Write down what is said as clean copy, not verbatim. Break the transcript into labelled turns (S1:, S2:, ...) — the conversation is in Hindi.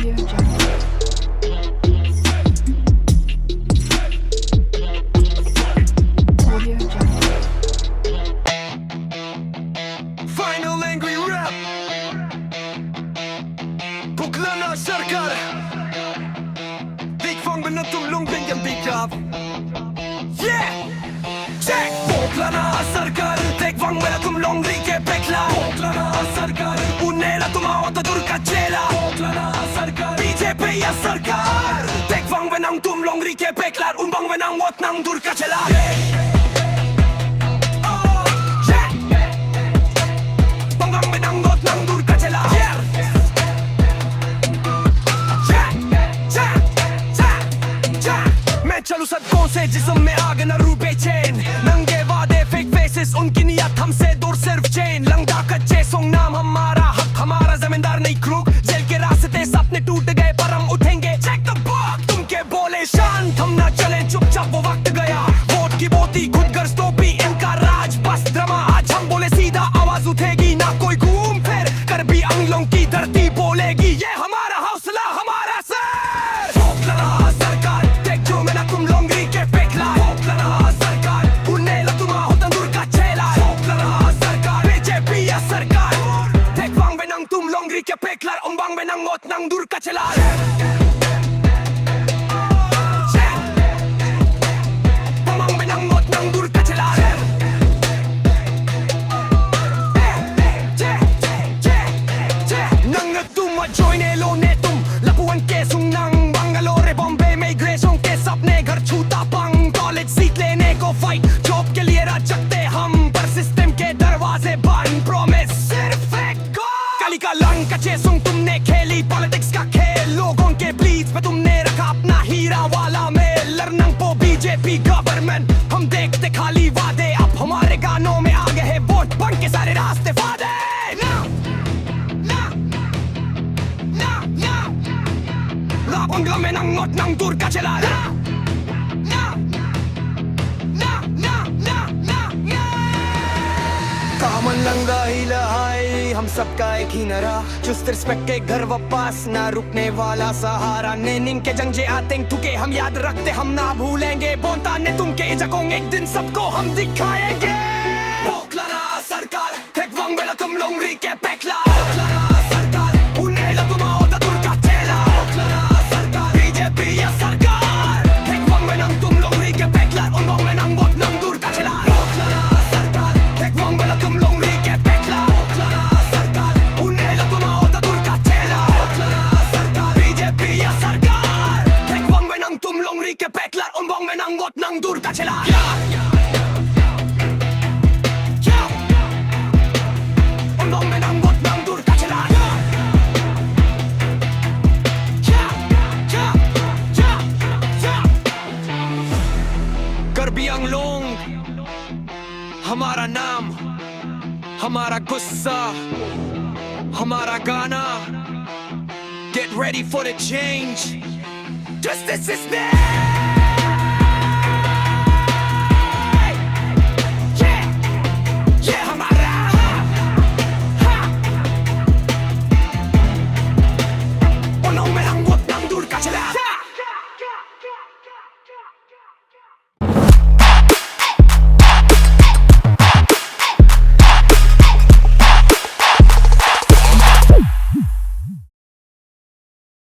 S1: Audio Jungle. Audio Jungle.
S2: Final angry rap. Puklana sarkar. Vikfang med tulong bigyan bigap. Yeah! Check! Puklana sarkar. Tekvang med tulong rike pekla. Puklana sarkar. Unela tumawat na durkachela. Puklana sarkar. BJP ya sarkar. Tekvang med tulong rike peklar. Umbang med wat ng durkachela. चलू सदकों से जिस्म में आग न रूपे चेन नंगे वादे फेक फेसेस उनकी नियत हमसे दूर सिर्फ चेन लंगा कच्चे सोंग नाम हमारा हक हमारा जमींदार नहीं क्रूक जेल के रास्ते सपने टूट गए पर हम उठेंगे चेक द बॉक तुम के बोले शांत हम ना चले चुपचाप वो वक्त गया वोट की बोती खुद गर्ज टोपी इनका राज बस ड्रामा आज हम बोले सीधा आवाज उठेगी ना कोई घूम फिर कर भी अंगलों की धरती बोलेगी ये हमारा हौसला हमारा sir que peklar umbang benangot ng durkachelar umbang benangot ng durkachelar nang tuma join elo netum lapuan kesung ng Bangalore Bombay migration के सपने घर छूता पंग कॉलेज सीट लेने को फाइट जॉब के लिए रचकते हम पर सिस्टम के दरवाजे बंद प्रॉमिस सिर्फ एक काली का लंग कच्चे सुंग तुमने खेली पॉलिटिक्स का खेल लोगों के ब्लीच पे तुमने रखा अपना हीरा वाला मेल लर्नंग पो बीजेपी गवर्नमेंट हम देखते खाली वादे अब हमारे गानों में आ गए हैं वोट बन के सारे रास्ते फादे Bangla menangot ng durkachelar कामन लंगा ही लहाई हम सबका एक ही नरा चुस्त रिस्पेक्ट के घर वापस ना रुकने वाला सहारा नेनिंग के जंजे आते ठुके हम याद रखते हम ना भूलेंगे बोलता ने तुम के जगहों एक दिन सबको हम दिखाएंगे पोकलाना सरकार tekvang bela तुम लोंगरी के पेकला पोकलाना सरकार उन्हें तुम आओ दुर्गा चेला पोकलाना सरकार बीजेपी या सरकार tekvang bela तुम लोंगरी के पेकला उन्हों में नंग बोट नंग दुर्गा चेला पोकलाना सरकार tekvang bela तुम लोंगरी के पेकला पोकलाना सरकार उन्हें तुम आओ दुर्गा चेला पोकलाना सरकार बीजेपी या सरकार tekvang bela तुम लोंगरी के पेकला उन्हों में नंग बोट नंग दुर्गा चेला Karbiang long हमारा नाम हमारा गुस्सा हमारा गाना get ready for the change justice is next